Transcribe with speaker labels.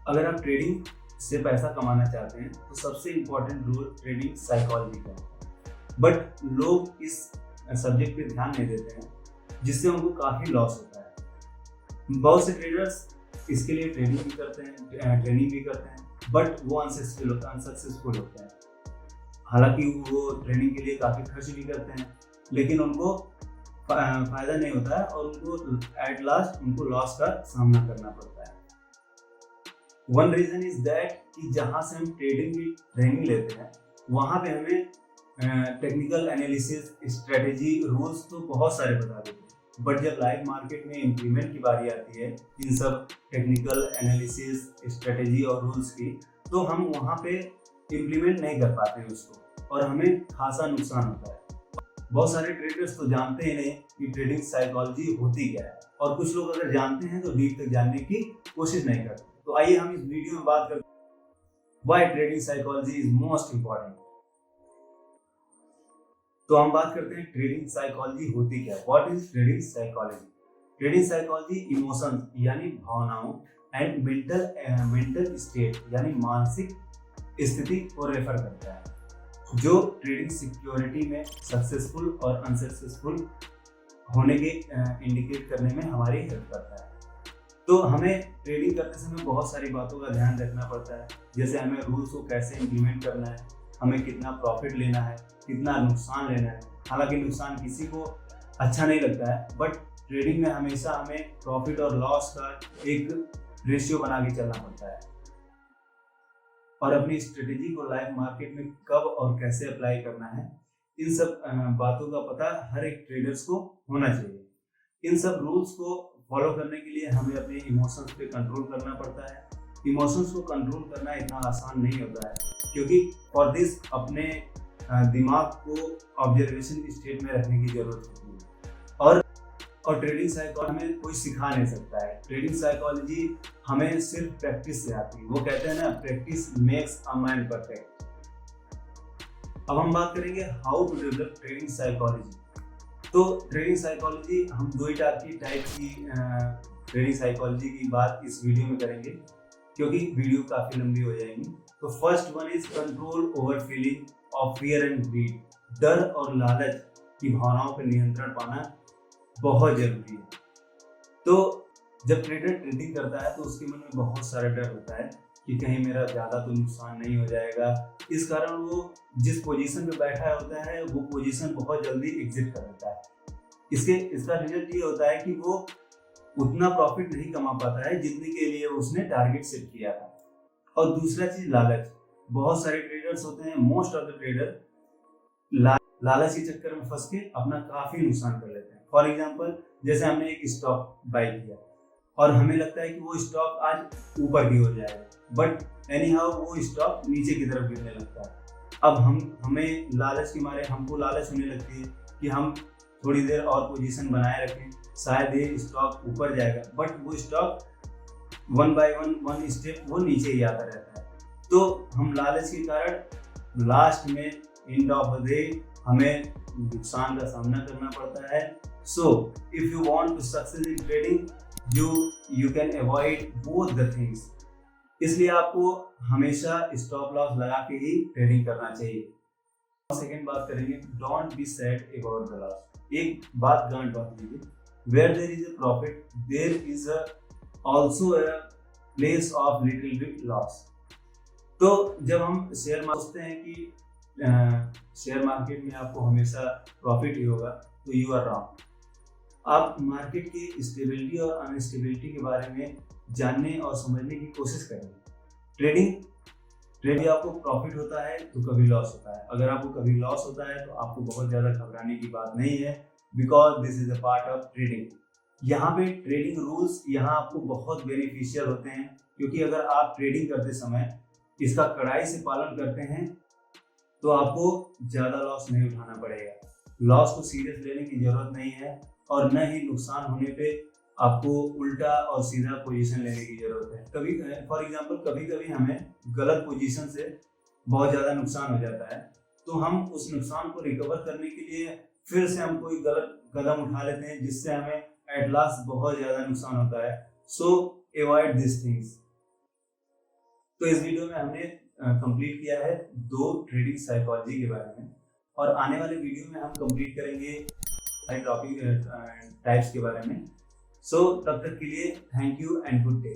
Speaker 1: अगर आप ट्रेडिंग से पैसा कमाना चाहते हैं तो सबसे इम्पोर्टेंट रूल ट्रेडिंग साइकोलॉजी का है। बट लोग इस सब्जेक्ट पे ध्यान नहीं देते हैं, जिससे उनको काफ़ी लॉस होता है। बहुत से ट्रेडर्स इसके लिए ट्रेनिंग भी करते हैं बट वो अनसक्सेसफुल होते हैं। हालांकि वो ट्रेनिंग के लिए काफ़ी खर्च भी करते हैं, लेकिन उनको फायदा नहीं होता है और उनको एट लास्ट उनको लॉस का सामना करना पड़ता है। वन रीजन इज दैट कि जहाँ से हम ट्रेडिंग की ट्रेनिंग लेते हैं वहाँ पे हमें टेक्निकल एनालिसिस, स्ट्रेटेजी, रूल्स तो बहुत सारे बता देते हैं, बट जब लाइव मार्केट में इम्प्लीमेंट की बारी आती है इन सब टेक्निकल एनालिसिस, स्ट्रेटेजी और रूल्स की, तो हम वहाँ पे इम्प्लीमेंट नहीं कर पाते हैं उसको और हमें खासा नुकसान होता है। बहुत सारे ट्रेडर्स तो जानते ही नहीं कि ट्रेडिंग साइकोलॉजी होती क्या है, और कुछ लोग अगर जानते हैं तो डीप तक जानने की कोशिश नहीं करते। तो आइए हम इस वीडियो में बात करते हैं why trading psychology is most important. तो हम बात करते हैं ट्रेडिंग साइकोलॉजी होती क्या है। What is trading psychology? Trading psychology emotions यानी भावनाओं एंड मेंटल स्टेट यानी मानसिक स्थिति को रेफर करता है, जो ट्रेडिंग सिक्योरिटी में सक्सेसफुल और अनसक्सेसफुल होने के इंडिकेट करने में हमारी हेल्प करता है। तो हमें ट्रेडिंग करते समय बहुत सारी बातों का ध्यान रखना पड़ता है, जैसे हमें रूल्स को कैसे इम्प्लीमेंट करना है, हमें कितना प्रॉफिट लेना है, कितना नुकसान लेना है। हालांकि नुकसान किसी को अच्छा नहीं लगता है, बट ट्रेडिंग में हमेशा हमें प्रॉफिट और लॉस का एक रेशियो बना के चलना पड़ता है और अपनी स्ट्रेटेजी को लाइव मार्केट में कब और कैसे अप्लाई करना है, इन सब बातों का पता हर एक ट्रेडर्स को होना चाहिए। इन सब रूल्स को फॉलो करने के लिए हमें अपने इमोशंस पे कंट्रोल करना पड़ता है। इमोशंस को कंट्रोल करना इतना आसान नहीं होता है, क्योंकि फॉर दिस अपने दिमाग को ऑब्जर्वेशन स्टेट में रखने की जरूरत होती है और ट्रेडिंग साइकोलॉजी हमें कोई सिखा नहीं सकता है। ट्रेडिंग साइकोलॉजी हमें सिर्फ प्रैक्टिस से आती है। वो कहते हैं ना, practice makes a man perfect. अब हम बात करेंगे how to develop trading psychology. तो ट्रेडिंग साइकोलॉजी हम दो ही टाइप की ट्रेडिंग साइकोलॉजी की बात इस वीडियो में करेंगे, क्योंकि वीडियो काफी लंबी हो जाएगी। तो first one is control over feeling of fear and greed. डर और लालच की भावनाओं पर नियंत्रण पाना बहुत जरूरी है। तो जब ट्रेडर ट्रेडिंग करता है तो उसके मन में बहुत सारा डर होता है कि कहीं मेरा ज़्यादा तो नुकसान नहीं हो जाएगा। इस कारण वो जिस पोजीशन पे बैठा होता है वो पोजीशन बहुत जल्दी एग्जिट कर देता है। इसका रिजल्ट ये होता है कि वो उतना प्रॉफिट नहीं कमा पाता है जितने के लिए उसने टारगेट सेट किया था। और दूसरा चीज लालच। बहुत सारे ट्रेडर्स होते हैं, मोस्ट ऑफ द ट्रेडर लालच के चक्कर में फंस के अपना काफी नुकसान कर लेते हैं। फॉर एग्जाम्पल, जैसे हमने एक स्टॉक बाय किया और हमें लगता है कि वो स्टॉक आज ऊपर की हो जाएगा, बट एनी हाउ वो स्टॉक नीचे की तरफ गिरने लगता है। अब हमें लालच के मारे हमको लालच होने लगती है कि हम थोड़ी देर और पोजीशन बनाए रखें, शायद ये स्टॉक ऊपर जाएगा, बट वो stock one by one step वो नीचे ही आता रहता है। तो हम लालच के कारण लास्ट में एंड ऑफ द डे हमें नुकसान का सामना करना पड़ता है। So if you want to success in trading you can avoid both the things. इसलिए आपको हमेशा स्टॉप लॉस लगा के ही ट्रेडिंग करना चाहिए। सेकेंड बात करेंगे, don't be sad about the loss. एक बात गांठ बात लीजिए, where there is a profit there is also a place of little bit loss. तो जब हम शेयर सोचते हैं कि शेयर मार्केट में आपको हमेशा प्रॉफिट ही होगा, तो यू आर रॉन्ग। आप मार्केट की स्टेबिलिटी और अनस्टेबिलिटी के बारे में जानने और समझने की कोशिश करें। ट्रेडिंग आपको प्रॉफिट होता है तो कभी लॉस होता है। अगर आपको कभी लॉस होता है तो आपको बहुत ज़्यादा घबराने की बात नहीं है, because this is a part of trading. यहाँ पे ट्रेडिंग रूल्स यहाँ आपको बहुत बेनिफिशियल होते हैं, क्योंकि अगर आप ट्रेडिंग करते समय इसका कड़ाई से पालन करते हैं तो आपको ज़्यादा लॉस नहीं उठाना पड़ेगा। लॉस को सीरियस लेने की जरूरत नहीं है और न ही नुकसान होने पे आपको उल्टा और सीधा पोजीशन लेने की जरूरत है। कभी फॉर एग्जांपल कभी हमें गलत पोजीशन से बहुत ज़्यादा नुकसान हो जाता है, तो हम उस नुकसान को रिकवर करने के लिए फिर से हम कोई गलत कदम उठा लेते हैं, जिससे हमें एट लास्ट बहुत ज़्यादा नुकसान होता है। सो अवॉइड दिस थिंग्स। तो इस वीडियो में हमने कंप्लीट किया है 2 ट्रेडिंग साइकोलॉजी के बारे में, और आने वाले वीडियो में हम कंप्लीट करेंगे टॉपिक टाइप्स के बारे में। सो तब तक के लिए thank you and good day.